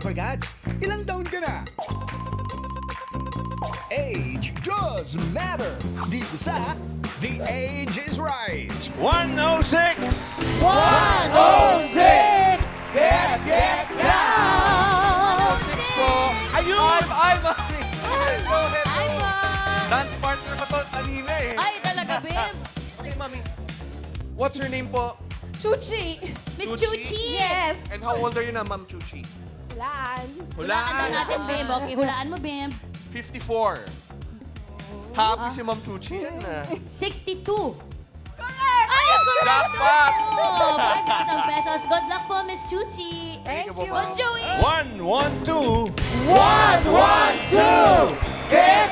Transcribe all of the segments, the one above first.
Dapper Cats, ilang taon ka na? Age does matter. Dito sa The Age is Right. 106! 106! Get down! 106 po. Ayun! Ay, mami! Go ahead. Hi po! Dance partner ko to kanina eh. Ay, talaga, babe. Okay, mami. What's your name po? Chuchi! Miss Chuchi? Chuchi! Yes! And how old are you na, Ma'am Chuchi? Hulaan. Hulaan daw natin, babe. Okay, hulaan mo, babe. 54. Happy si Ma'am Chuchi yan na. 62. Correct! Ay, correct! Jackpot! Oh, 5,000 pesos. Good luck po, Miss Chuchi. Thank you po, Boss ma'am. Joey. 112. 112! Get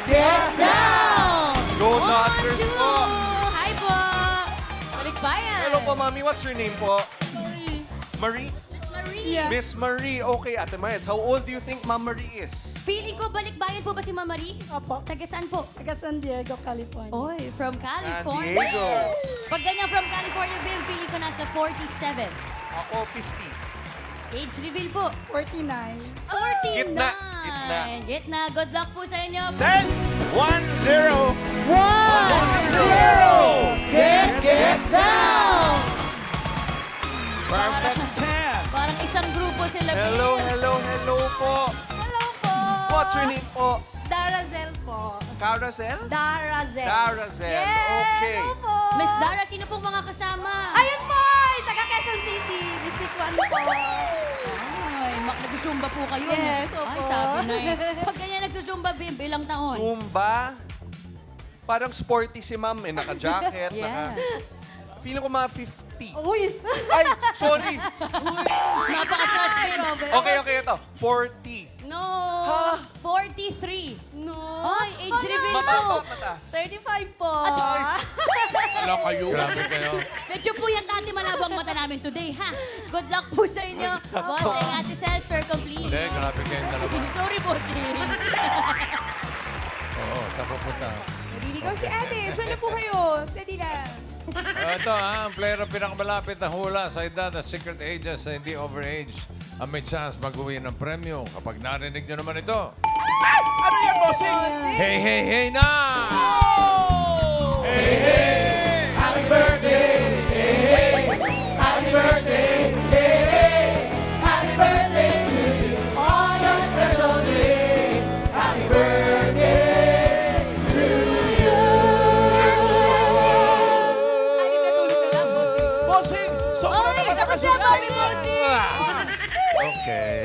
down! Go Dodgers Two. po. Hi po. Balikbayan. Hello po, mami. What's your name po? Marie? Miss Marie. Yeah. Miss Marie. Okay, Ate Miles. How old do you think Ma'am Marie is? Feeling ko, balikbayan po ba si Mama Marie? Opo. Taga saan po? Taga San Diego, California. Oy, from San California. Diego. Pag ganyan from California, babe, feeling ko nasa 47. Ako, 50. Age reveal po. 49. 49. Gitna. Gitna. Gitna. Good luck po sa inyo. 10. 1-0. 1-0! Get down! Perfect 10. Parang isang grupo sila. babe. Hello, hello, hello po. Hello po! What's your name po? Darazel po. Carousel? Darazel. Carousel. Yes! Okay. Hello po! Miss Dara, sino pong mga kasama? Ayun po! Taga Quezon City. District 1 po. Ay, nagsusumba po kayo. no? Yes, Ay, opo. sabi na eh. Pag ganyan nagsusumba, babe, ilang taon? Zumba. Parang sporty si ma'am. Eh, naka-jacket. Yes. Feeling ko mga 50. Uy! Ay, sorry. Napaka-trust Ay, babe. Robert. Okay, okay, ito. 40. No! Ha? 43. No! Ay, age reveal po. Mababa, mataas. 35 po. Wala kayo. Grabe kayo. Medyo po yan natin malabang mata namin today, ha? Good luck po sa inyo. Bossing, Ate Cels, for complete. Hindi, grabe kayong dalawa. Sorry, bossing. Oo, saan pupunta? Naliligaw si ate. Saan na po kayo? Steady lang. Ito ang player na pinakamalapit na hula sa edad na secret ages na hindi overage ang may chance mag-uwi ng premyo. Kapag narinig nyo naman ito, Ano yan, bossing? hey, hey, hey na! Anim na tulog na lang, bossing. Bossing! Sobrang Ay, naman nakasama mi, bossing. Okay.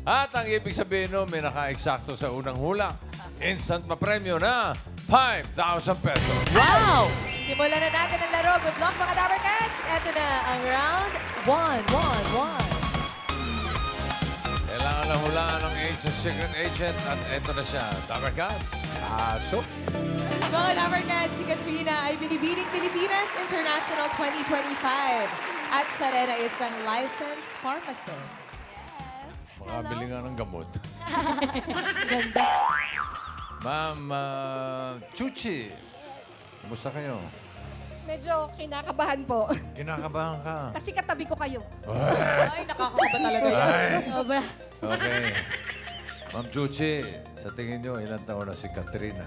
At ang ibig sabihin nun, may naka-eksakto sa unang hula. Instant pa-premyo na 5,000 pesos. Wow! Simulan na natin ang laro. Good luck, mga Dapper Cats. Ito na ang round 1. Kailangan na hulaan ng age ng secret agent at ito na siya. Dapper Cats, pasok. Mga Dapper Cats, si Katrina ay binibining Pilipinas International 2025. At siya rin ay isang licensed pharmacist. Makabili nga ng gamot. Ganda. Ma'am Chuchi, kumusta kayo? Medyo kinakabahan po. Kinakabahan ka. Kasi katabi ko kayo. Ay, nakakakaba talaga yan. Ay. Sobra. Okay. Ma'am Chuchi, sa tingin nyo, ilang taon na si Katrina?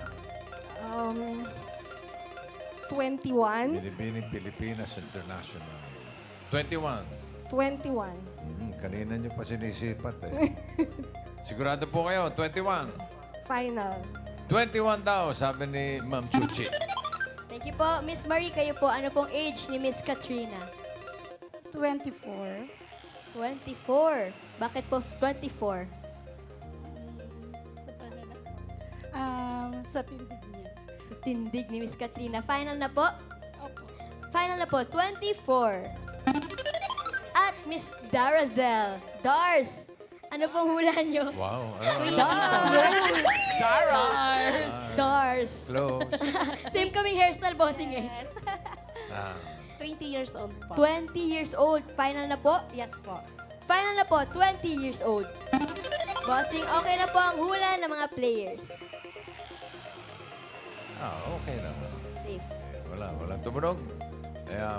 21. Binibining Pilipinas International. 21. 21. Kanina nyo pa sinisipat eh. Sigurado po kayo, 21. Final. 21 daw, sabi ni Ma'am Chuchi. Thank you po. Miss Marie, kayo po, ano pong age ni Miss Katrina? 24. 24. Bakit po 24? Sa panana. Sa tindig niya. Sa tindig ni Miss Katrina. Final na po? Opo. Final na po, 24. At Miss Darazel. Dars, ano pong hula nyo? Wow. Dars. Dars. Close. Same kaming hairstyle, bossing eh. Yes. Ah, 20 years old po. 20 years old. Final na po? Yes po. Final na po, 20 years old. Bossing, okay na po ang hula ng mga players. okay na. Safe. Walang tumunog.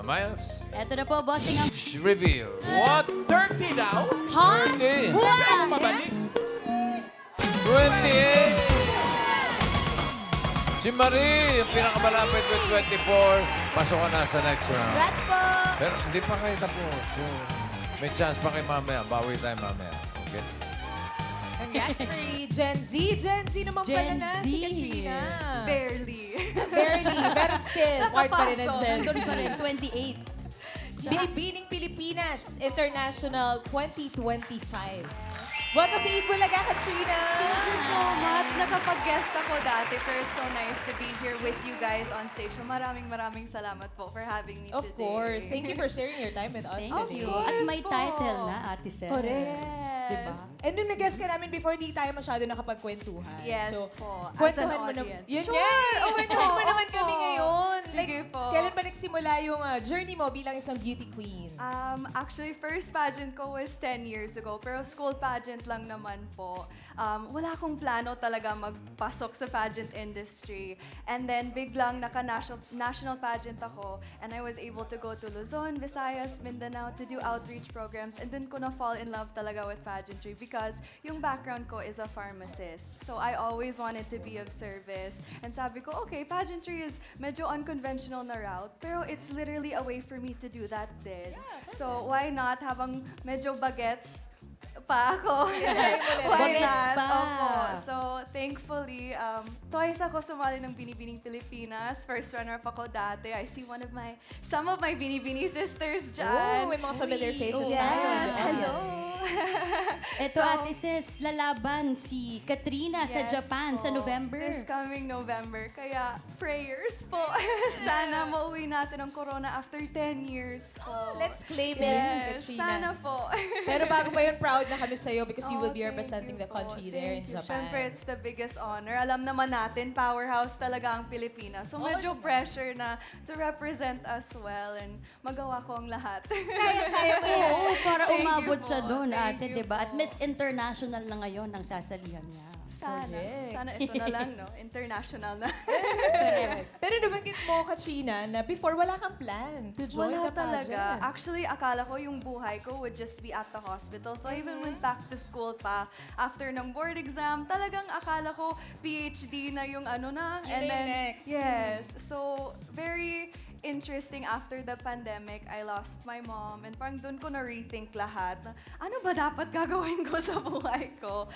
Miles, Eto na po, bossing ang... reveal. What? 30 now? Ha? 30. Wow! Si Marie, yung pinakamalapit with 24. Pasok ka na sa next round. Congrats po! Pero hindi pa kayo tapos. So, may chance pa kayo mamaya. Bawi tayo mamaya. Okay? Congrats, Marie. Gen Z. Gen Z naman pala Gen na Z. si Katrina. Barely. Barely. Pero still, part pa rin ng Gen Z. Nandun pa rin, 28. Binibining Pilipinas International 2025. Welcome to Eat Bulaga, Katrina! Thank you so much. Nakapag-guest ako dati, pero it's so nice to be here with you guys on stage. So maraming salamat po for having me Of today. course. Thank you for sharing your time with us Thank today. you. At may po. title na, Ate Sel. Correct. Diba? And nung nag-guest ka namin before, hindi tayo masyado nakapagkwentuhan. Yes so, po. As an Kwentuhan mo na. audience. Yun Sure. nga. Kwentuhan mo naman Opo. kami ngayon. Sige po. Kailan pa nagsimula yung journey mo bilang isang beauty queen? Actually, first pageant ko was 10 years ago, pero school pageant lang naman po. Wala akong plano talaga magpasok sa pageant industry. And then, biglang naka-national pageant ako, and I was able to go to Luzon, Visayas, Mindanao to do outreach programs. And dun ko na-fall in love talaga with pageantry because yung background ko is a pharmacist. So, I always wanted to be of service. And sabi ko, okay, pageantry is medyo unconventional na route, pero it's literally a way for me to do that din. So, why not? Habang medyo bagets pa ako. Why Bagets not? pa. Opo. So, thankfully, twice ako sumali ng Binibining Pilipinas. First runner-up ako dati. I see some of my Binibini sisters dyan. Oh, may mga familiar faces Yes, tayo. hello. Ito, Ate Sis, lalaban si Katrina sa Yes Japan sa po. November. This coming November. Kaya, prayers po. Sana mauwi natin ang corona after 10 years po. Let's claim it, Yes, Katrina. sana po. Pero bago pa yun, proud na kami sa'yo because you will be Oh, thank representing you the country po. there in Thank you. Japan. Siyempre, it's the biggest honor. Alam naman natin, powerhouse talaga ang Pilipinas. So, medyo pressure na to represent us well and magawa ko ang lahat. Kaya mo yun. Oo, para Thank you umabot po. siya doon, Thank Ate, you diba? At po. Miss International na ngayon ang sasalihan niya. Sana. Correct. Sana ito na lang, no? International na. Pero nabanggit mo, Katrina, na before wala kang plan to join Wala the pageant. talaga. Actually, akala ko yung buhay ko would just be at the hospital. So, I even went back to school pa. After ng board exam, talagang akala ko PhD na yung ano na. Yun na yung next. Yes. So, very interesting after the pandemic, I lost my mom and parang doon ko na-rethink lahat. Na, ano ba dapat gagawin ko sa buhay ko?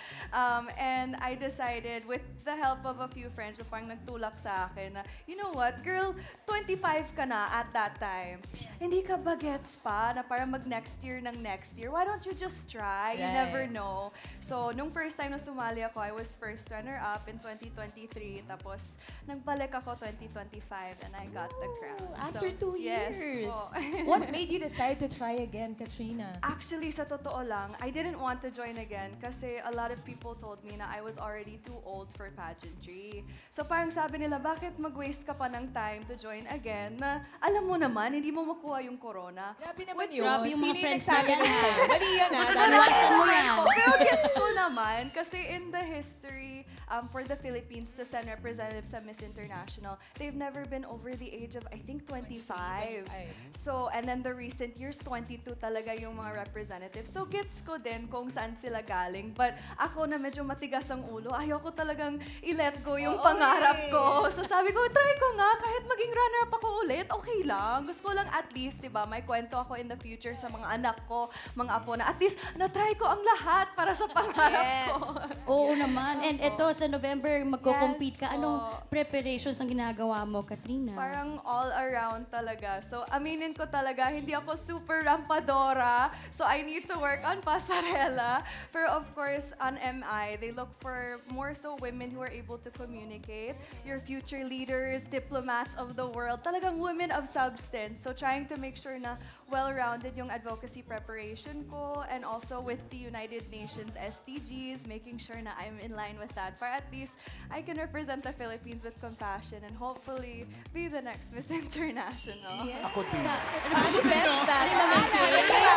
And I decided with the help of a few friends na parang nagtulak sa akin na, you know what, girl, 25 ka na at that time. Hindi ka bagets pa na parang mag-next year ng next year. Why don't you just try? You Right. never know. So, nung first time na sumali ako, I was first runner-up in 2023. Tapos, nagbalik ako 2025 and I got the crown. After So, 2 yes years. po. What made you decide to try again, Katrina? Actually, sa totoo lang, I didn't want to join again kasi a lot of people told me na I was already too old for pageantry. So parang sabi nila, bakit mag-waste ka pa ng time to join again na alam mo naman, hindi mo makuha yung corona. Grabe naman Which yun. grabe yung mga Sino friends nagsabi na yan, nun ha? sa'yo? Mali yun, ha? Iwasan mo yan. Pero gets ko naman kasi in the history for the Philippines to send representatives sa Miss International, they've never been over the age of, I think, 25. So, and then the recent years, 22 talaga yung mga representatives. So, gets ko din kung saan sila galing. But ako na medyo matigas ang ulo, ayoko talagang i-let go yung pangarap ko. So, sabi ko, try ko nga, kahit maging runner-up ako ulit, okay lang. Gusto ko lang at least, di ba, may kwento ako in the future sa mga anak ko, mga apo na at least na-try ko ang lahat para sa pangarap ko. Oo naman. And ito, sa November, magko-compete ka. Yes, Anong po. preparations ang ginagawa mo, Katrina? Parang all around talaga. So, aminin ko talaga, hindi ako super rampadora. So, I need to work on pasarela. Pero of course, on MI, they look for more so women who are able to communicate. Your future leaders, diplomats of the world, talagang women of substance. So, trying to make sure na well-rounded yung advocacy preparation ko and also with the United Nations SDGs, making sure na I'm in line with that. Para at least I can represent the Philippines with compassion and hopefully be the next Miss International. Ako din. Manifest that.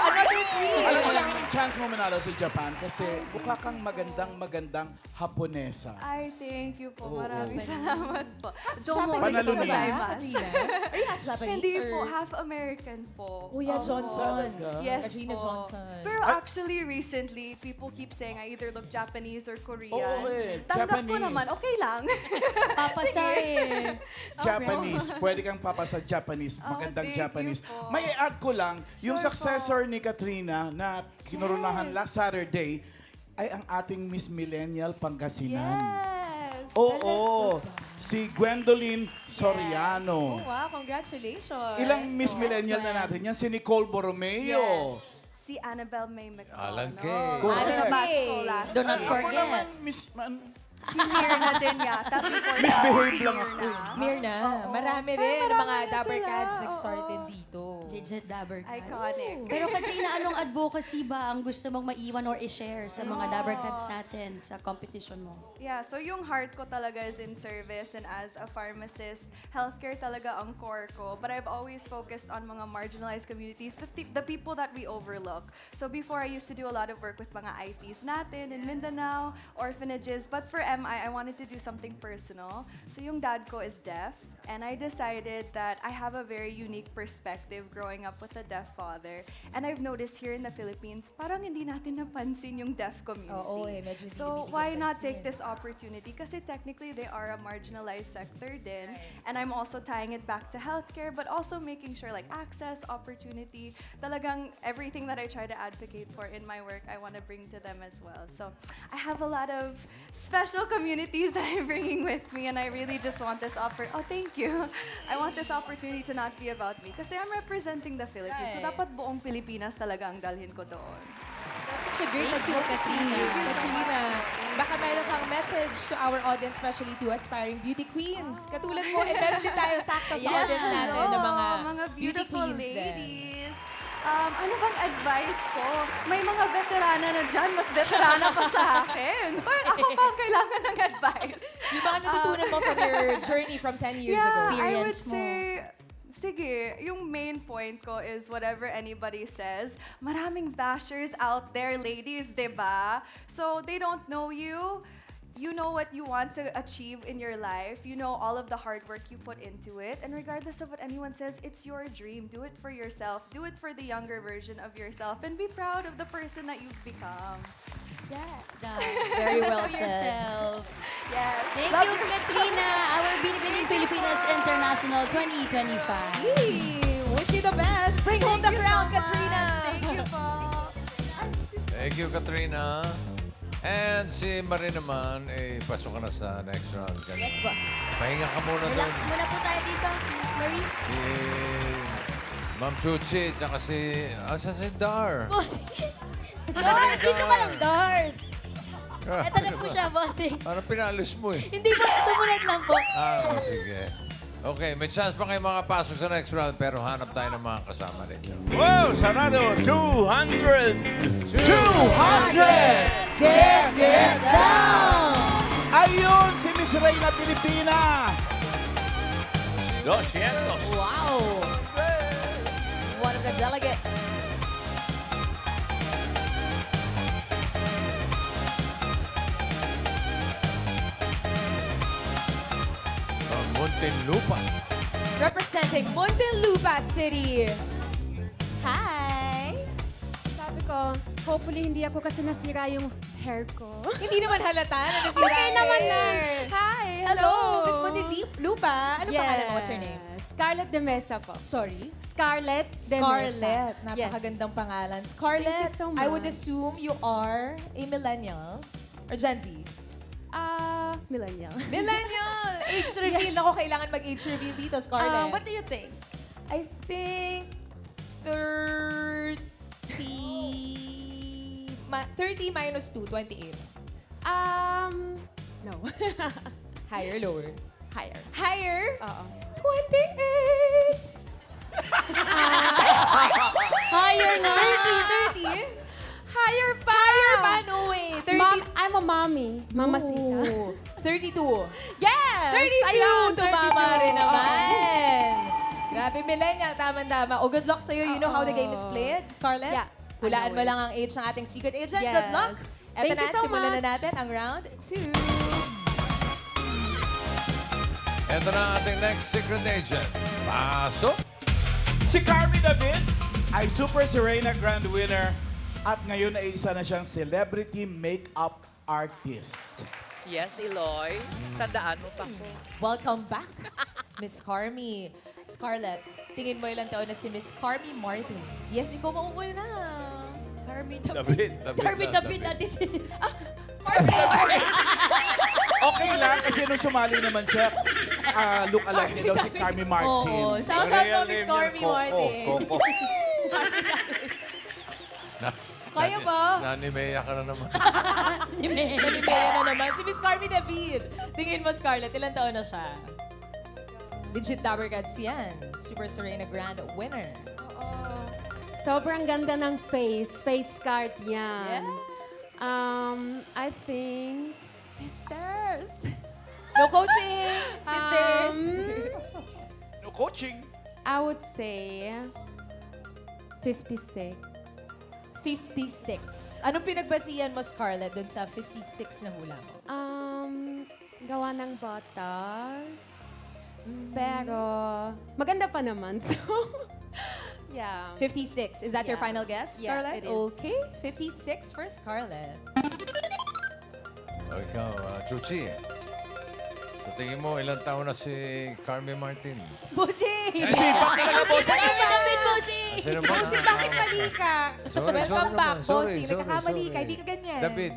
Another queen. Alam mo lang, chance mo manalo sa Japan kasi mukha kang magandang Haponesa. I thank you po. Oo. Maraming salamat po. Japanese Panalo ka ba, niya. Katrina? Are you half Japanese? Hindi or- po, half American po. Kuya Opo. Johnson. Talaga? Yes Katrina po. Johnson. Pero actually, recently, people keep saying I either either look Japanese or Korean. Oo Tanggap ko Japanese. naman, okay lang. Papasa eh. Japanese. Pwede kang papasa Japanese. Oh, Magandang thank you Japanese. po. May add ko lang, yung Sure successor ni Katrina na kinurunahan last Saturday ay ang ating Miss Millennial Pangasinan. Yes! Oo. Si Gwendolyn Soriano. Wow, congratulations. Ilang Miss Millennial na natin yan? Si Nicole Borromeo. Si Annabelle May McConnell. Alan K. Correct. Batch ko last Do not year. Ako forget. naman, Miss... Si Mirna din yata. Before Misbehave si lang Mirna. ako. Mirna, marami rin ang mga Dapper Cats nag-start din dito. Legit Dabber Cats. Iconic. Pero Katrina, anong advocacy ba ang gusto mong maiwan or i-share sa mga Dabber Cats natin sa competition mo? Yeah, so yung heart ko talaga is in service, and as a pharmacist, healthcare talaga ang core ko. But I've always focused on mga marginalized communities, the people that we overlook. So before, I used to do a lot of work with mga IPs natin in Mindanao, orphanages. But for MI, I wanted to do something personal. So yung dad ko is deaf, and I decided that I have a very unique perspective growing up with a deaf father. And I've noticed here in the Philippines, parang hindi natin napansin yung deaf community. Oo, medyo hindi So natin why not napansin. take this opportunity? Kasi technically, they are a marginalized sector din. And I'm also tying it back to healthcare, but also making sure like access, opportunity, talagang everything that I try to advocate for in my work, I want to bring to them as well. So I have a lot of special communities that I'm bringing with me, and I really just want this thank you. I want this opportunity to not be about me kasi I'm representing the Philippines. So Right. dapat buong Pilipinas talaga ang dalhin ko doon. That's such a great advocacy, Katrina. Baka meron kang message to our audience, especially to aspiring beauty queens. Katulad mo, meron din tayo sakto sa audience natin ng mga beauty beautiful queens din. ladies. Ano bang advice ko? May mga veterana na dyan, mas veterana pa sa akin. Parang ako pa ang kailangan ng advice. Yung mga natutunan mo from your journey from 10 years ago. I would Experience mo. say, sige, yung main point ko is whatever anybody says, maraming bashers out there, ladies, diba? So they don't know you. You know what you want to achieve in your life. You know all of the hard work you put into it. And regardless of what anyone says, it's your dream. Do it for yourself. Do it for the younger version of yourself. And be proud of the person that you've become. Very well Love said. yourself. Yes. Thank Love you, yourself. Katrina, our Binibining Pilipinas International 2025. Wish you the best. Bring home the Thank you crown, so much. Katrina. Thank you po. Thank you, Katrina. And si Marie naman, pasok ka na sa next round. Yes, boss. Pahinga ka muna Relax doon. muna po tayo dito, Miss Marie. Ma'am Chuchi, tsaka asa si Dar? Boss. Doors! Dito ka lang, Doors! Ito na po siya, bossing. Parang pinalis mo eh. Hindi po, sumunod lang po. Sige. Okay, may chance pa kayo makapasok sa next round, pero hanap tayo ng mga kasama ninyo. Wow, sarado! 200! 200! Get down! Ayun, si Miss Reyna Pilipina. 200! Wow. One of the delegates. Muntinlupa. Representing Muntinlupa City. Hi! Sabi ko, hopefully hindi ako kasi nasira yung hair ko. Hindi naman halata na nasira Okay naman hair. lang. Hi, Hello, hello. Miss Muntinlupa. Ano pangalan mo? What's your name? Scarlett de Mesa po. Sorry? Scarlett de Mesa. Scarlett. Napakagandang pangalan. Scarlett, Thank you so I would much. assume you are a millennial or Gen Z. Millennial. Millennial! Age reveal. Ako, kailangan mag-age reveal dito, Scarlett. What do you think? I think 30 minus 2, 28. No. Higher, lower? Higher. Higher? Oo. 28! Higher na! 30? Higher pa! Higher pa? No way. 30. Mom, I'm a mommy. Mamacita. Ooh. 32. Yes! 32! Ayun, Tumama 32. rin naman. Grabe, millennial. Tama-tama. Oh, good luck sa'yo. You know how the game is played, Scarlett? Yeah. Hulaan I mo know it. lang ang age ng ating secret agent. Yes. Good luck. Eto Thank na, you so simulan na much. natin ang round 2. Ito na ang ating next secret agent. Pasok! Si Carmi David ay Super Serena Grand Winner At ngayon ay isa na siyang celebrity makeup artist. Yes, Eloy. Tandaan mo pa ko. Welcome back, Miss Carmi. Scarlett, tingin mo ilang taon na si Miss Carmi Martin? Yes, ikaw mauuna. Carmi David. David natin si... Okay lang kasi nung sumali naman siya, look alike niya daw si Carmi Martin. Oo, shout out Real po, Miss name niya, Carmi Coco. Martin. Coco. Kaya ba? Nanimeya ka na naman. Nanimera na naman. Si Miss Carmi David. Tingin mo, Scarlett, ilang taon na siya? Legit Dabber Gods yan. Super Serena Grand winner. Sobrang ganda ng face. Face card yan. I think, sisters. No coaching, sisters. No coaching. I would say 56. 56. Anong pinagbasihan mo, Scarlett, dun sa 56 na hula mo? Gawa ng botox. Pero, maganda pa naman. So, yeah. 56. Is that your Yeah. final guess, Yeah, Scarlett? it is. Okay. 56 for Scarlett. O ikaw, Chuchi. Sa tingin mo, ilang taon na si Carmi Martin? Bossing! Sipat talaga, bossing. Bakit, bossing? Kasi naman, Bossing, bakit mali ka? Welcome back, naman. Bossing. Nagkakamali ka. Hindi ka ganyan. David.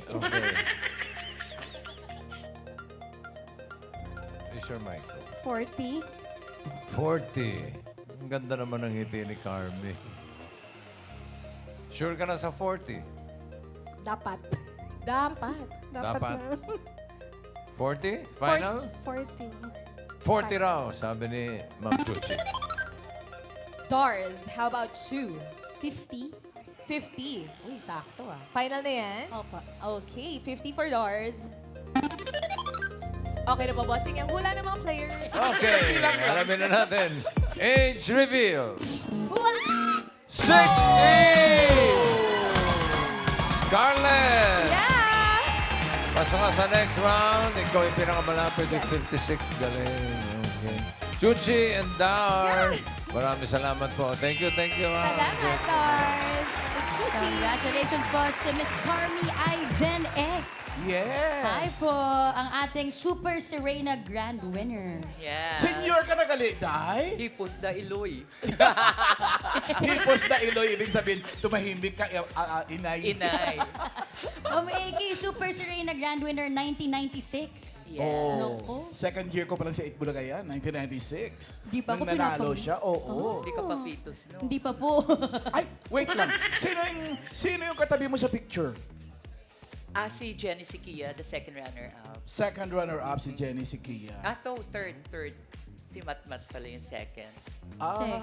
Okay. Is your mic? 40. 40. Ang ganda naman ng ngiti ni Carmi. Sure ka na sa 40? Dapat. Dapat. Dapat. 40? Final? 40. 40 raw, sabi ni Ma'am Chuchi. Dars, how about you? 50? 50. Uy, sakto ah. Final na yan? Opo. Okay, 50 for Dars. Okay na ba, Bossing? Ang hula ng mga players. Okay, alamin na natin. Age reveal. 60! Scarlett! Yeah! Pasok ka sa next round. Ikaw yung pinakamalapit with 56. Galing. Okay. Chuchi and Dar. Maraming salamat po. Thank you. Salamat, Dars. Miss Chuchi. Congratulations po sa Miss Carmi I Gen X. Yes. Hi po, ang ating Super Serena Grand winner. Yeah. Senior ka na gali, Day? Hipos da Eloy. Hipos na Iloy, ibig sabihin, tumahimik ka, inay. Inay. AK Super Serena Grand winner 1996. Yeah. Oh. Second year ko pa lang sa 8 Bulagayan, 1996. Di pa Nung ako nanalo pinapamit. siya, oo. Hindi ka pa fetus, no? Hindi pa po. Ay, wait lang. Sino yung katabi mo sa picture? Si Jenny Sikia, the second runner-up. Second runner-up si Jenny Sikia. Third. Si Matmat pala yung second. Third.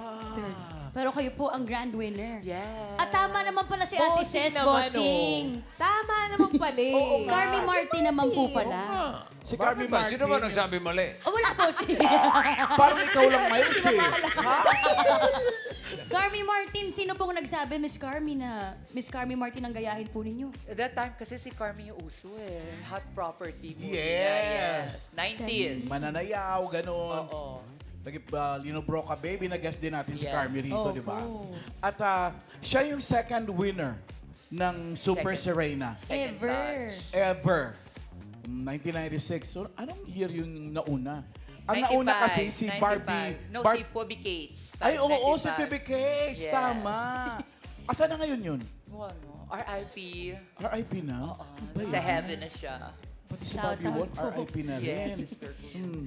Pero kayo po ang grand winner. Yeah. At tama naman pala si Ate Bossing Ses, naman, bossing. Tama naman pala. Carmi Martin naman po pala. Si Carmi Bakit ba? Martin. Sino ba nagsabi mali? Oh, wala po si... Parang ikaw lang, Miles, eh. Carmi Martin, sino pong nagsabi, Miss Carmi, na Miss Carmi Martin ang gayahin po ninyo? At that time kasi si Carmi yung uso eh. Hot property movie. Yes. 90s. Mananayaw, ganun. Oo. Broca Baby, na-guest din natin si Yeah. Carmi rito, Oh, di ba? oh. At siya yung second winner ng Super Second. Serena. Second Ever. batch. Ever. 1996. So, anong year yung nauna? Ang nauna kasi si 95. Barbie. No, si Phoebe Cates. Ay, oo, si 95. Phoebe Cates. Yeah. Tama. Asan na ngayon yun? Ano? RIP. RIP na? Oo. Ba Sa yan? heaven na siya. Pati si Shout Barbie out Wall, po. RIP na Yes, rin. Mr. Cool.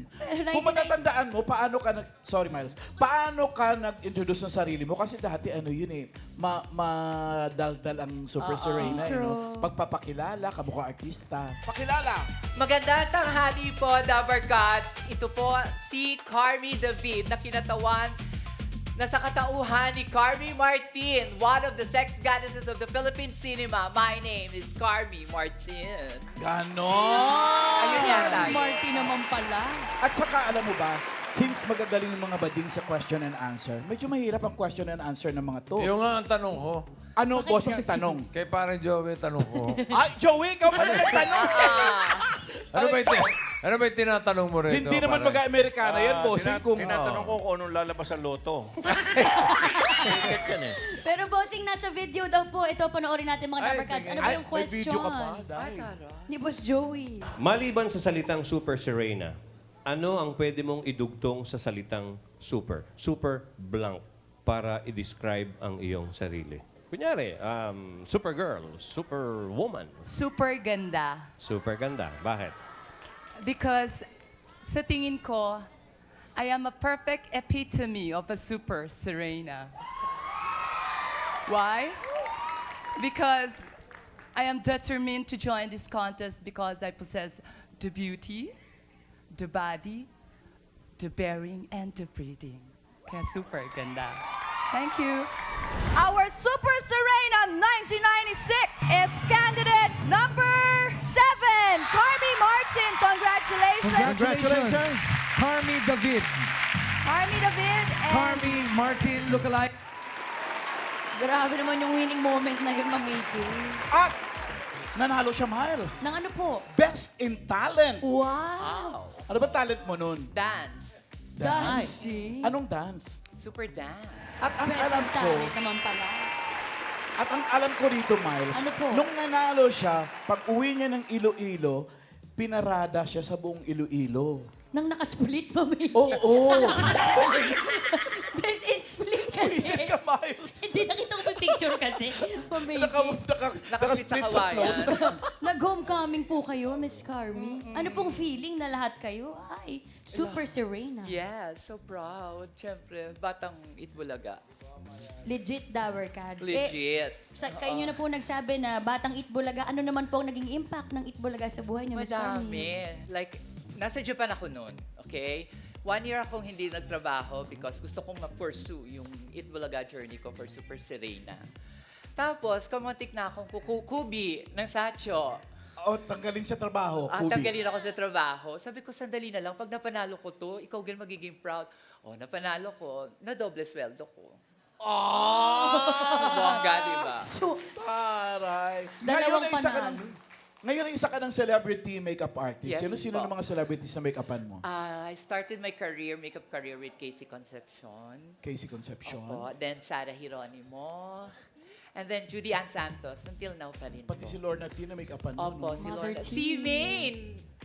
Kung matatandaan mo, paano ka Sorry, Miles. Paano ka nag-introduce ng sarili mo? Kasi dati, yun eh, madaldal ang Super Serena. True. Pagpapakilala, kamukha artista. Pakilala! Magandang tanghali po, Dabber Gods. Ito po si Carmi David na kinatawan na sa katauhan ni Carmi Martin, one of the sex goddesses of the Philippine cinema. My name is Carmi Martin. Ganon! Ayun yata. Martin naman pala. At saka, alam mo ba, since magagaling yung mga bading sa question and answer, medyo mahirap ang question and answer ng mga to. Yung nga ang tanong ko, Ano, boss, yung tanong? kay parang Joey, tanong ko, Ay, Joey, ikaw pala nagtanong! ano ba yung Ano ba yung tinatanong mo rito? Hindi naman Parang- mag-Amerikana yan, bossing. Kung Tinatanong ko kung anong lalabas sa loto. Ticket yan eh. Pero bossing, nasa video daw po. Ito, panoorin natin mga Ay, Dapper Cats. Ano tingin. ba Ay, yung may question? video ka pa, dahil. Ni Boss Joey. Maliban sa salitang Super Serena, ano ang pwede mong idugtong sa salitang super? Super blank para i-describe ang iyong sarili. Kunyari, Supergirl, Superwoman, Super ganda. super ganda. Bakit? Because sa tingin ko, I am a perfect epitome of a super Serena. Why? Because I am determined to join this contest because I possess the beauty, the body, the bearing, and the breeding. Kaya super ganda. Thank you. Our Super Serena 1996 is candidate number 7, Carmi Martin. Congratulations. Carmi David. Carmi David and Carmi Martin lookalike. Grabe naman yung winning moment na yun, Mamiki. At nanalo siya, Miles. Nang ano po? Best in talent. Wow! Ano ba talent mo nun? Dance. Dancing? Anong dance? Super dance. At ang Best alam in ko, talent naman pala. at ang alam ko dito, Miles, Ano po? nung nanalo siya, pag uwi niya ng Iloilo, pinarada siya sa buong Iloilo. Nang nakasplit, Mamiki. Oo. Best in split kasi. Isip ka, Miles. Hindi, nakita ko yung picture kasi. Mamiki. Naka-split sa float. Nag-homecoming po kayo, Miss Carmi. Ano pong feeling na lahat kayo? Ay, Super Serena. Yeah, so proud. Siyempre, batang Itbulaga. Legit Dower Cats. Legit. Kayo nyo na po nagsabi na Batang Itbulaga. Ano naman po ang naging impact ng Itbulaga sa buhay niyo, Miss Carmi? Madami. Like, nasa Japan ako noon, okay? 1 year akong hindi nagtrabaho because gusto kong ma-pursue yung Itbulaga journey ko for Super Serena. Tapos, kamuntik na akong kukubi ng Sacho. O, tanggalin sa trabaho, Kubi. Tanggalin ako sa trabaho. Sabi ko, sandali na lang. Pag napanalo ko to, ikaw din magiging proud. O, napanalo ko, na doble sweldo ko. Bongga, di ba? Taray. Dalawang Ngayon ay isa ka panalo. ng- Ngayon ay isa ka ng celebrity makeup artist. Yes, Sino-sino po. ng mga celebrities na make-upan mo? I started my makeup career with Casey Concepcion. Casey Concepcion. Opo. Then Sarah Hieronimo. And then Judy Ann Santos. Until now pa rin Pati po. si Lorna T na make-upan mo. Opo, no? si Mother Lorna. T. Si Maine.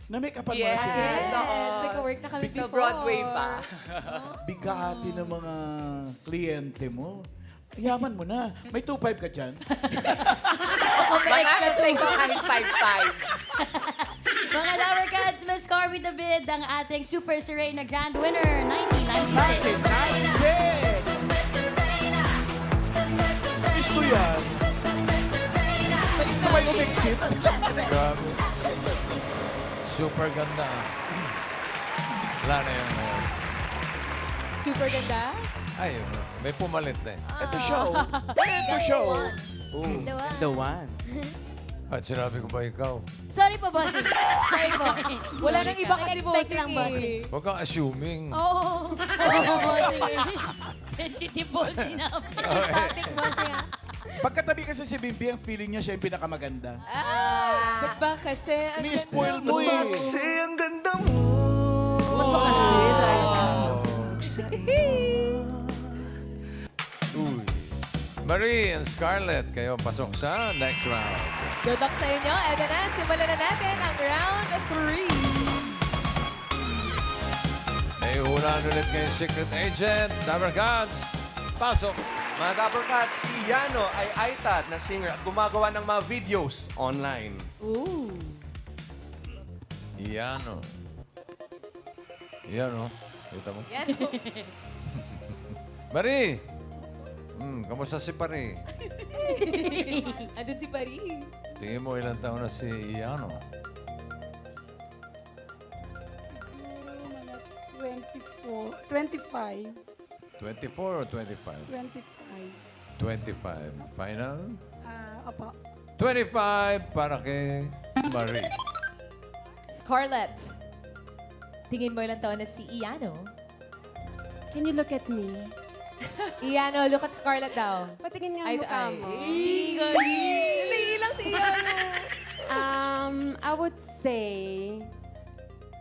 Na make-upan mo Yes. na si Lorna. yes, nag-work na kami Sa before. Broadway pa. Bigati ng mga kliyente mo. Yaman mo na. May 2.5 ka dyan. Baka sa ikaw kahit 5-5. Mga Dower Cats, Miss Carmi David, ang ating Super Serena Grand Winner, 1996. 1996! Miss ko yan. Sabay umexit. Grabe. Super ganda. Wala na yung... Super ganda. ay, may pumalit eh. Ito show. Ito show. The one. At sinabi ko ba ikaw? Sorry po, bossing. Sorry po. Wala nang iba kasi Expect bossing lang, bossing. eh. Huwag kang assuming. Oo. Sensitive body na. Topic, bossing. Pagkatabi kasi si Bimbi, ang feeling niya siya yung pinakamaganda. Ba't ba kasi? Ang Ni-spoil ganda mo eh. Kasi ang ganda mo. Uy. Marie and Scarlett, kayo pasok sa next round. Good luck sa inyo. Eto na, simulan na natin ang round 3. May unahan ulit kay Secret Agent, Dabber Cats. Pasok. Mga Dapper Cats, si Yano ay Aitad na singer at gumagawa ng mga videos online. Yan o. Yan o. Kita mo? Yan. Marie! Kamusta si Pari? Andun si Paris. Tingin mo ilang taon na si Iano? 25. 24 or 25? 25. 25. Final? Opo. 25 para kay Marie. Scarlett. Tingin mo ilang taon na si Iano? Can you look at me? Iano, look at Scarlett daw. Patingin nga Ay, mukha ay. mo. Naiilang si Iano. I would say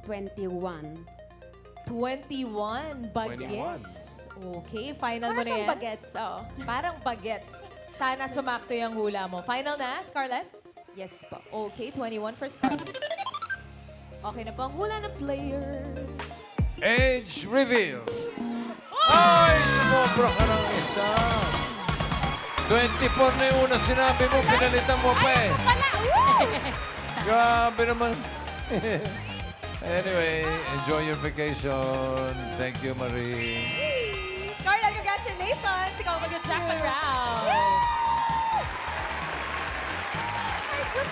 21. 21 bagets. Okay, final mo Parang na siyang yan. bagets, oh. Parang bagets. Sana sumakto yung hula mo. Final na, Scarlett? Yes po. Okay, 21 for Scarlett. Okay na po ang hula ng player. Age reveal. Ay, sumobra ka ng isa. 24 na yung una sinabi mo, pinalitan mo pa eh. Grabe naman. Anyway, enjoy your vacation. Thank you, Marie. Scarlett, congratulations! Ikaw mag-jackpot round.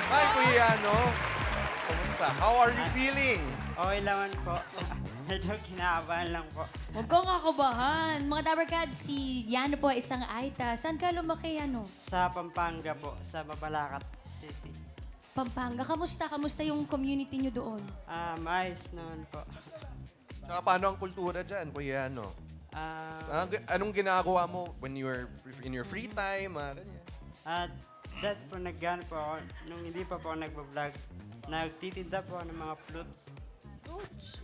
Hi, Kuya Ano. Kumusta? How are you feeling? Okay naman po. Medyo kinakabahan lang po. Huwag kang kakabahan. Mga Dabber Cats, si Yano po ay isang Aita. Saan ka lumaki, Yano? Sa Pampanga po, sa Mabalacat City. Pampanga. Kamusta? Kamusta yung community nyo doon? Maayos naman po. Tsaka paano ang kultura dyan, Kuya Ano? Anong ginagawa mo when you're in your free time? Ganyan. Dad po, nag-ano po ako, nung hindi pa po ako nagbablog, nagtitinda po ako ng mga flute.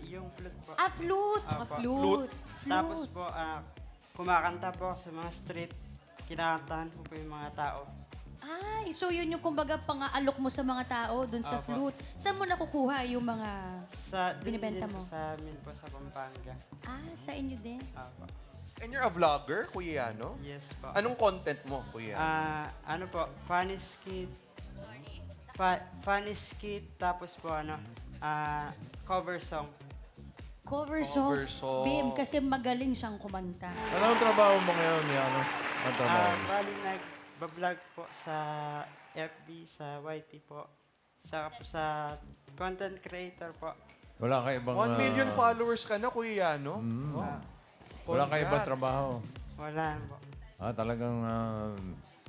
Yung flute po. Flute! Opo. Flute. Tapos po, kumakanta po ako sa mga street. Kinakantahan po yung mga tao. Ay, so yun yung kumbaga pang-aalok mo sa mga tao doon sa Opo. flute. Saan mo nakukuha yung mga binibenta din mo? Po sa amin po sa Pampanga. Sa inyo din? Opo. And you're a vlogger, Kuya Ano? Yes po. Anong content mo, Kuya? Ano po, funny skit. Funny skit, tapos po cover song. Cover Cover songs. song. Bim, kasi magaling siyang kumanta. Ano ang trabaho mo ngayon, Yano? Ang trabaho mo? Bali, nag-vlog po sa FB, sa YT po. Saka po sa content creator po. Wala ka ibang... 1 million followers ka na, Kuya Ano? Wala ka ibang Congrats. trabaho. Wala po. Talagang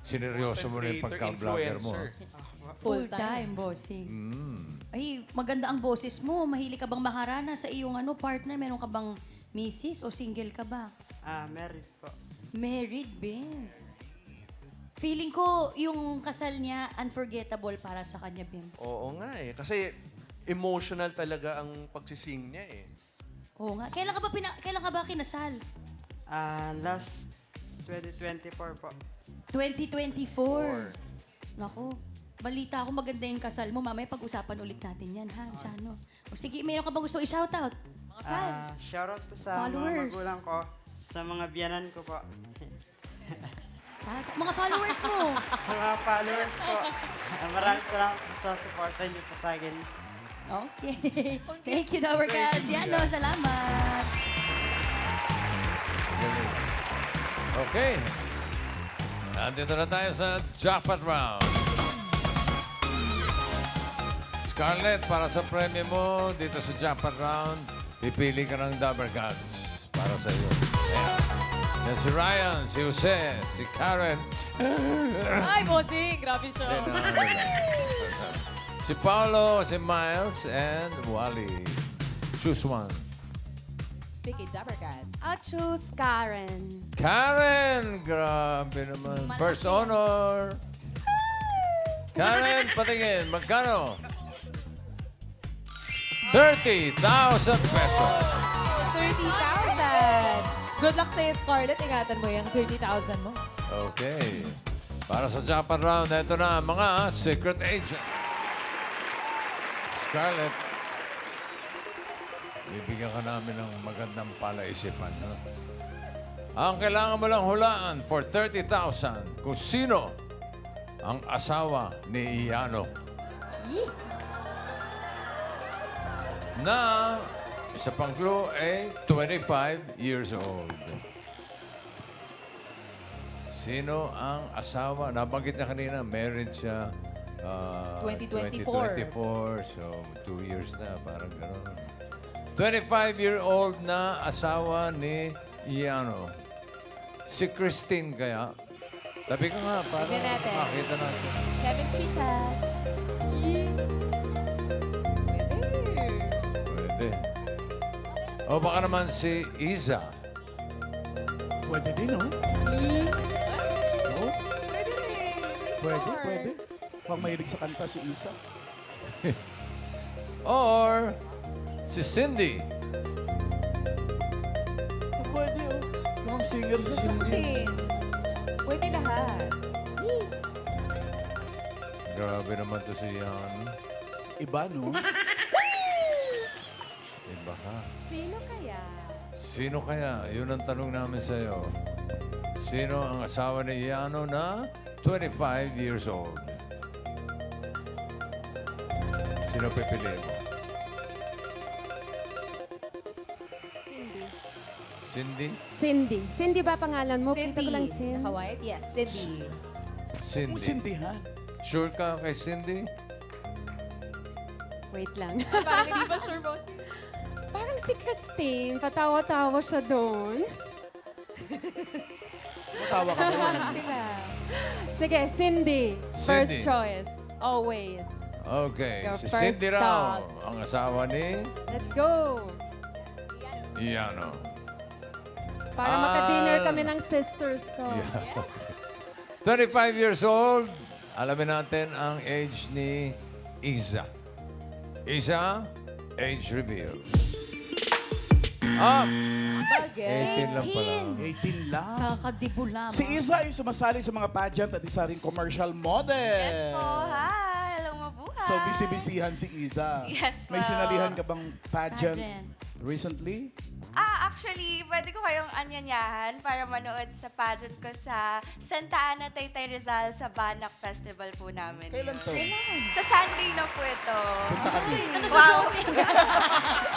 sineryoso mo na yung pagka-vlogger mo. Influencer. Full-time, bossing. Ay, maganda ang boses mo. Mahilig ka bang maharana sa iyong partner? Meron ka bang misis o single ka ba? Married po. Married, Bim. Feeling ko yung kasal niya unforgettable para sa kanya, Bim. Oo nga eh. Kasi emotional talaga ang pagsising niya eh. Oo nga. Kailan ka ba kinasal? Last 2024 po. 2024. Nako. Balita ako maganda yung kasal mo. Mamaya pag-usapan ulit natin yan, ha? Jano. O sige, mayroon ka bang gusto i-shoutout? Mga fans. Shoutout po sa Followers. mga magulang ko, sa mga biyanan ko po. Mga followers mo. Sa mga followers po. Maraming salamat po sa supportan niyo po sa akin. Okay. Thank you, Dabber Cats. Yano, salamat. Okay. Nandito na tayo sa jackpot round. Scarlett, para sa premyo mo dito sa jackpot round, pipili ka ng Dabber Cats para sa iyo. Ayan. Yan si Ryan, si Jose, si Karen. Ay, bossing! Grabe siya. Si Paolo, si Miles, and Wally. Choose one. Picky Dabber Cats. I'll choose Karen. Karen! Grabe naman. First honor. Karen, patingin. Magkano? 30,000 pesos. 30,000! Good luck sa'yo, Scarlett. Ingatan mo yung 30,000 mo. Okay. Para sa jackpot round, ito na ang mga secret agent. Scarlett, bibigyan ka namin ng magandang palaisipan. No? Ang kailangan mo lang hulaan for 30,000 kung sino ang asawa ni Iano. Na isa pang clue ay 25 years old. Sino ang asawa? Nabanggit niya kanina, married siya. 2024. 2024. So, 2 years na. Parang gano'n. 25-year-old na asawa ni Iano. Si Christine kaya. Tabi ka nga para Tignan natin. makita natin. Chemistry test. Pwede. O baka naman si Iza. Pwede din, no? Pwede. Pang mahilig sa kanta si Isa. Or Si Cindy. Pwede, oh. Mukhang singer si Cindy. Pwede lahat. Grabe naman to si Yan. Iba, no? Iba ka. Sino kaya? Sino kaya? Yun ang tanong namin sa'yo. Sino ang asawa ni Yano na 25 years old? Sino pipili mo? Cindy? Cindy. Cindy ba pangalan mo? Kita ko lang Cindy. Cindy. Naka-white? Yes, Cindy. Cindy. Sindihan. Sure ka kay Cindy? Wait lang. Parang hindi pa sure, bossing. Parang si Christine. Patawa-tawa siya doon. Matawa ka ba? Sila. Sige, Cindy. First Cindy. choice. Always. Okay. Your Si first Cindy raw. thought. Ang asawa ni Let's go. Yano. Para maka-dinner kami ng sisters ko. Yeah. 25 years old. Alamin natin ang age ni Iza. Iza, age reveal. Bagay. 18 lang pala. 18 lang. Kakadibo lamang. Si Isa ay sumasali sa mga pageant at isa rin commercial model. Yes po, hi! Hello, mabuhay! So, busy-busyhan si Isa. Yes, May ma'am. sinalihan ka bang pageant Pageant. recently? Actually, pwede ko kayong anyanyahan para manood sa pageant ko sa Santa Ana, Taytay Rizal sa Banak Festival po namin. Kailan to? Sa Sunday na po ito. Punta kami. Wow!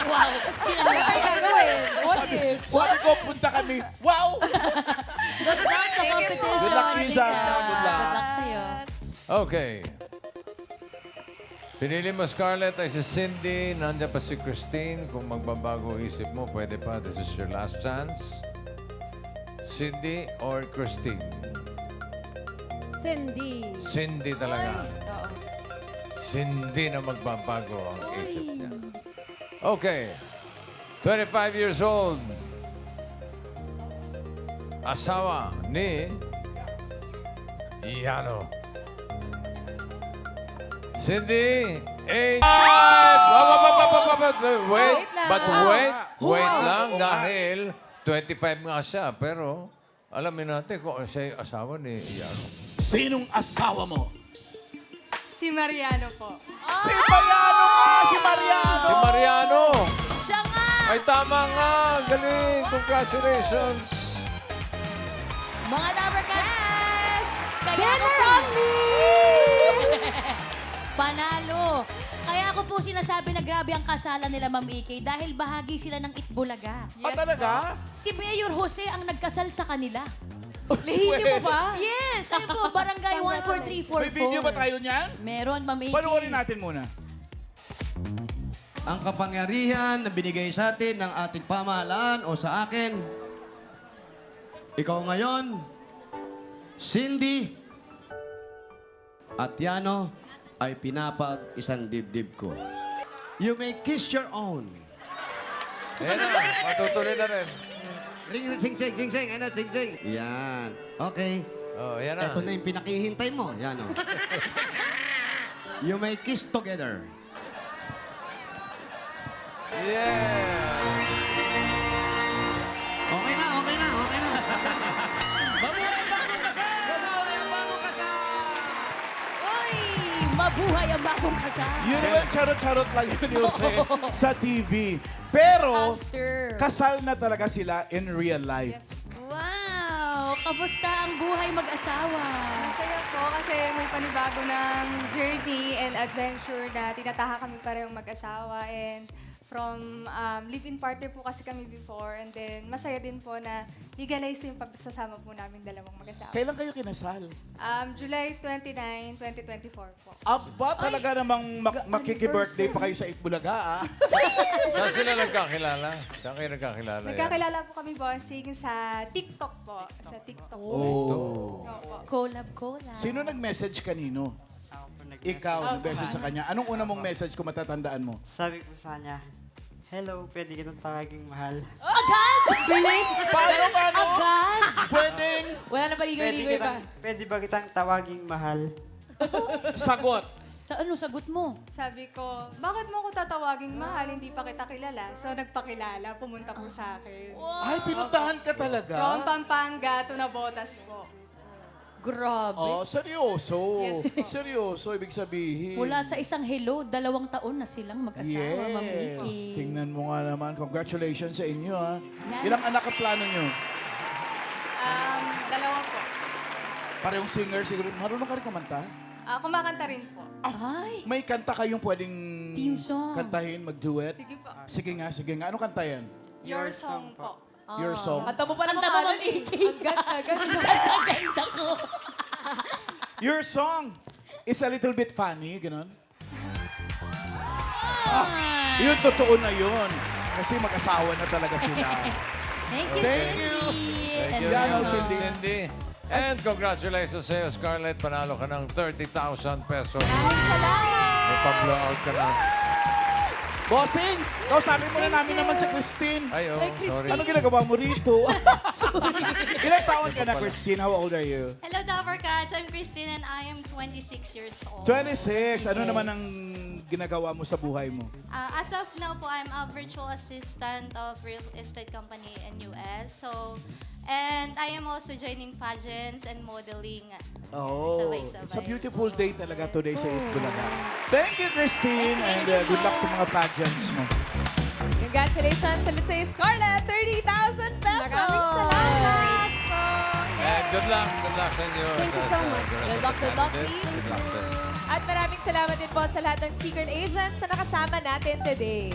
Wow. Ano tayo gagawin? What if? Sabi ko, punta kami. Wow! Good luck sa Thank you po. competition. Good luck, Isa. Lisa. Good luck. Good luck sa'yo. Okay. Pinili mo, Scarlett, ay si Cindy. Nandiyan pa si Christine. Kung magbabago isip mo, pwede pa. This is your last chance. Cindy or Christine? Cindy. Cindy talaga. Oo. Cindy na magbabago ang isip niya. Okay. 25 years old. Asawa ni Yano. Cindy, age... Wait, but wait lang dahil 25 nga siya. Pero alamin natin kung siya yung asawa ni Yano. Sinong asawa mo? Si Mariano po. Si Mariano nga! Si Mariano! Si Mariano! Siya nga! Ay, tama nga! Galing! Congratulations! Mga Dabber Cats! Kaya Dinner ako on me! Panalo! Kaya ako po sinasabi na grabe ang kasalan nila, Ma'am Ikay, dahil bahagi sila ng Itbulaga. Talaga? Si Mayor Jose ang nagkasal sa kanila. Lehitimo ba? Yes! Ano po, Barangay 14344. May video ba tayo niyan? Meron, Ma'am Ikay. Panoorin natin muna. Ang kapangyarihan na binigay sa atin ng ating pamahalaan o sa akin, ikaw ngayon, Cindy at Yano, ay pinapag-isang dibdib ko. You may kiss your own. Ayan na, matutuloy na rin. Ring, sing, sing, sing, sing. Ano, sing, sing. Yan. Okay. Oh, ayan na. Ito na yung pinakihintay mo. Yan, o. You may kiss together. Yeah! Okay na, okay na, okay na. Oy! Mabuhay ang bagong kasal. Yun naman, charot-charot lang yun, Jose, sa TV. Pero, After. kasal na talaga sila in real life. Wow! Kamusta ang buhay mag-asawa? Masaya po kasi may panibago ng journey and adventure na tinataha kami parehong mag-asawa. And from live-in partner po kasi kami before. And then masaya din po na legalize yung pagsasama po namin dalawang mag-asawa. Kailan kayo kinasal? July 29, 2024 po. Aba, talaga namang makiki-birthday pa kayo sa Itbulaga, ah. Saan sila nagkakilala? Saan kayo nagkakilala? Nagkakilala po kami, bossing, sa TikTok po. Sa TikTok. Oh. Opo. Collab. Sino nag-message kanino? Ako po nag-message. Ikaw, nag-message sa kanya. Anong una mong message kung matatandaan mo? Sabi ko sa kanya, hello, pwede kitang tawaging mahal. Agad! Bilis! Paano, paano? Agad! Pwedeng... Wala na paligoy-ligoy pa. Pwede ba kitang tawaging mahal? Sagot. Sa ano sagot mo? Sabi ko, bakit mo ako tatawaging mahal? Hindi pa kita kilala. So, nagpakilala. Pumunta po sa akin. Ay, pinuntahan ka talaga? From Pampanga to Navotas po. Grabe. Oh, seryoso. Yes po. Seryoso, ibig sabihin. Mula sa isang hello, 2 taon na silang mag-asawa, Ma'am Yes. Nikki. Tingnan mo nga naman. Congratulations sa inyo, ha. Yes. Ilang anak ang plano nyo? 2 po. Parehong singer, siguro. Marunong ka rin kumanta? Kumakanta rin po. Ay, May kanta kayong pwedeng Theme song. kantahin, mag-duet? Sige po. Sige nga. Anong kanta yan? Your song po. Your song. Kanta mo pa ng Kanta mo, pangalan Ma'am eh. Nikki. Ang ganda. ang ganda ko. Your song is a little bit funny, gano'n? Yun, totoo na yun. Kasi mag-asawa na talaga sila. Thank you, Thank Cindy. you. Thank you, Yan, Yan, Cindy. Cindy. And congratulations sa iyo, Scarlett. Panalo ka ng 30,000 pesos. May pa-blowout ka na. Bossing, kausapin mo na namin naman si Christine. Ay, oh, sorry. Anong ginagawa mo rito? Ilang taon ka na, Christine? How old are you? Hello, Dabber Cats. I'm Christine and I am 26 years old. 26. Ano naman ang ginagawa mo sa buhay mo? As of now po, I'm a virtual assistant of real estate company in US. And I am also joining pageants and modeling. Oh, Sabay-sabay. it's a beautiful day talaga today sa Eat Bulaga. Thank you, Christine. And good luck sa mga pageants mo. Congratulations. Let's say Scarlett, 30,000 pesos. Maraming salamat po. And good luck sa inyo. Thank you so much. Good luck, Good luck sa please. inyo. At maraming salamat din po sa lahat ng secret agents na nakasama natin today.